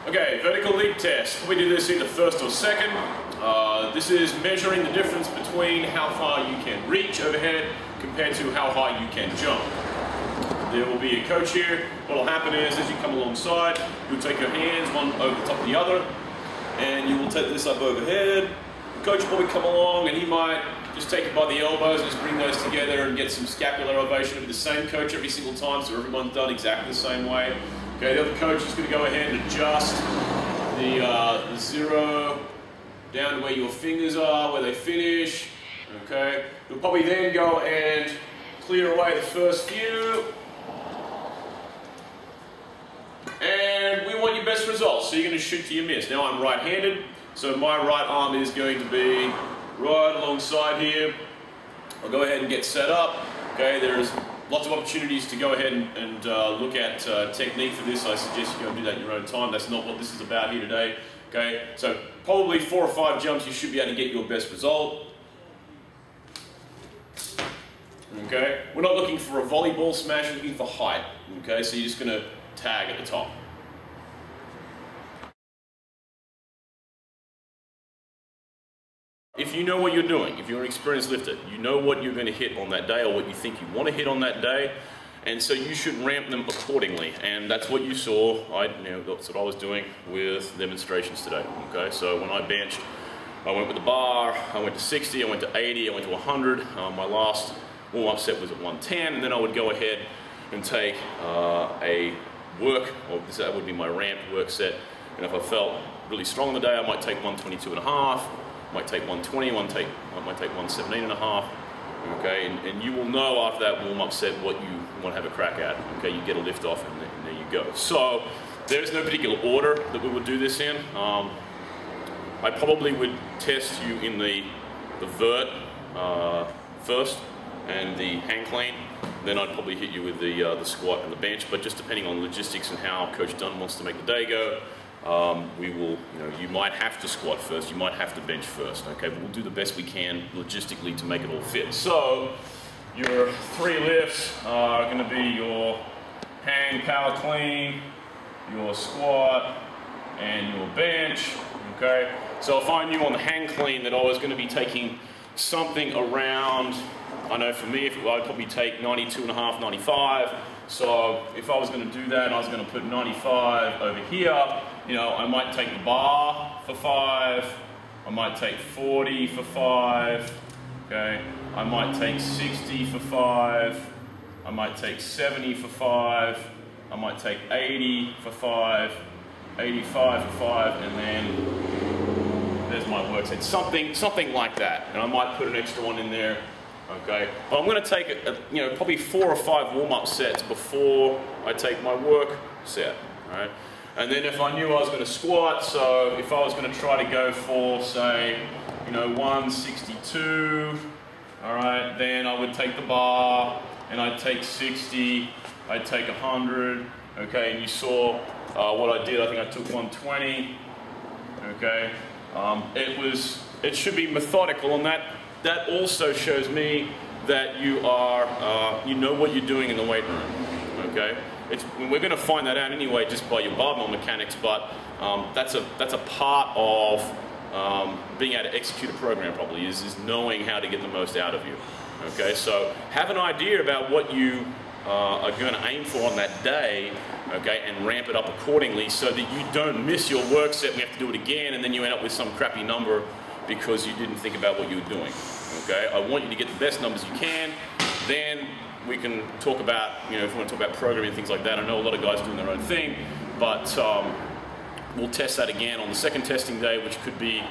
Okay, vertical leap test. We do this either first or second. This is measuring the difference between how far you can reach overhead compared to how high you can jump. There will be a coach here. What will happen is, as you come alongside, you'll take your hands one over the top of the other, and you will take this up overhead. The coach will probably come along, and he might just take it by the elbows and just bring those together and get some scapular elevation. It'll be the same coach every single time, so everyone's done exactly the same way. Okay, the other coach is going to go ahead and adjust the zero down to where your fingers are, where they finish. Okay, you'll probably then go and clear away the first few. And we want your best results, so you're going to shoot till you miss. Now I'm right-handed, so my right arm is going to be right alongside here. I'll go ahead and get set up. Okay, there's lots of opportunities to go ahead and look at technique for this. I suggest you go and do that in your own time. That's not what this is about here today. Okay, so probably 4 or 5 jumps, you should be able to get your best result. Okay, we're not looking for a volleyball smash, we're looking for height. Okay, so you're just going to tag at the top. If you know what you're doing, if you're an experienced lifter, you know what you're going to hit on that day or what you think you want to hit on that day, and so you should ramp them accordingly. And that's what you saw. That's what I was doing with demonstrations today. Okay, so when I benched, I went with the bar, I went to 60, I went to 80, I went to 100. My last warm-up set was at 110, and then I would go ahead and take a work, or that would be my ramp work set. And if I felt really strong on the day, I might take 122.5. Might take 120, might take 117.5. Okay, and you will know after that warm-up set what you want to have a crack at. Okay, you get a lift off, and there you go. So there's no particular order that we would do this in. I probably would test you in the vert first and the hang clean. Then I'd probably hit you with the squat and the bench. But just depending on logistics and how Coach Dunn wants to make the day go, we will, you might have to squat first, you might have to bench first, okay, but we'll do the best we can logistically to make it all fit. So, your 3 lifts are going to be your hang power clean, your squat, and your bench, okay? So if I knew on the hang clean that I was going to be taking something around, I know for me, I'd probably take 92.5, 95, so if I was going to do that, I was going to put 95 over here. I might take the bar for 5, I might take 40 for 5, okay, I might take 60 for 5, I might take 70 for 5, I might take 80 for 5, 85 for 5, and then there's my work set, something like that, and I might put an extra one in there. Okay, but I'm going to take probably 4 or 5 warm-up sets before I take my work set. All right, and then if I knew I was going to squat, so if I was going to try to go for, say, 162, all right, then I would take the bar and I'd take 60, I'd take 100. Okay, and you saw what I did. I think I took 120. Okay, it should be methodical, and that also shows me that you are, you know what you're doing in the weight room, okay? We're going to find that out anyway just by your barbell mechanics, but that's a part of being able to execute a program properly, is knowing how to get the most out of you, okay? So have an idea about what you are going to aim for on that day, okay, and ramp it up accordingly so that you don't miss your work set and you have to do it again, and then you end up with some crappy number because you didn't think about what you were doing, okay? I want you to get the best numbers you can. Then we can talk about, if we want to talk about programming and things like that. I know a lot of guys doing their own thing, but we'll test that again on the second testing day, which could be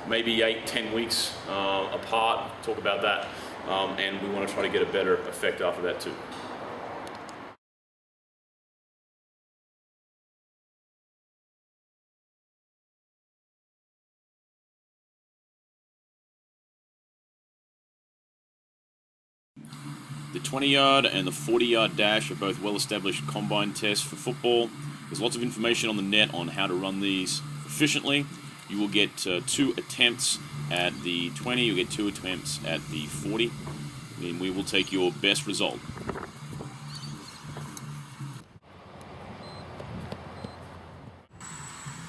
maybe 8-10 weeks apart. Talk about that, and we want to try to get a better effect after that too. The 20-yard and the 40-yard dash are both well-established combine tests for football. There's lots of information on the net on how to run these efficiently. You will get 2 attempts at the 20, you'll get 2 attempts at the 40, and we will take your best result.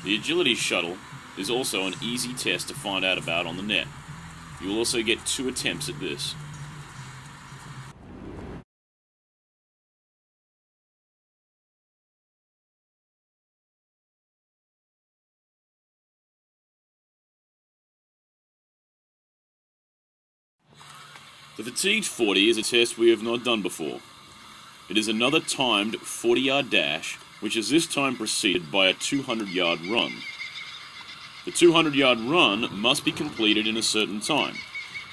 The agility shuttle is also an easy test to find out about on the net. You will also get 2 attempts at this. The Fatigued 40 is a test we have not done before. It is another timed 40-yard dash, which is this time preceded by a 200-yard run. The 200-yard run must be completed in a certain time,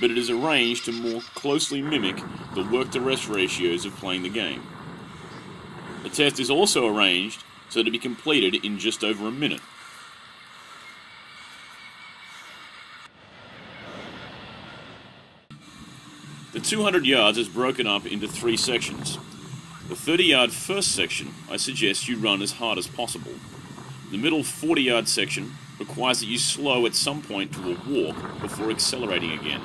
but it is arranged to more closely mimic the work-to-rest ratios of playing the game. The test is also arranged so to be completed in just over a minute. The 200 yards is broken up into 3 sections. The 30-yard first section, I suggest you run as hard as possible. The middle 40-yard section requires that you slow at some point to a walk before accelerating again.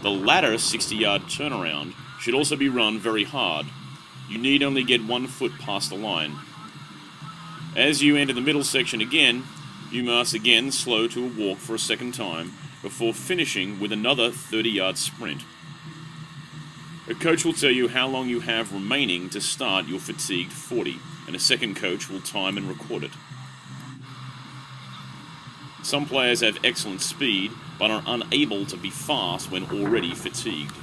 The latter 60-yard turnaround should also be run very hard. You need only get 1 foot past the line. As you enter the middle section again, you must again slow to a walk for a second time before finishing with another 30-yard sprint. A coach will tell you how long you have remaining to start your Fatigued 40, and a second coach will time and record it. Some players have excellent speed, but are unable to be fast when already fatigued.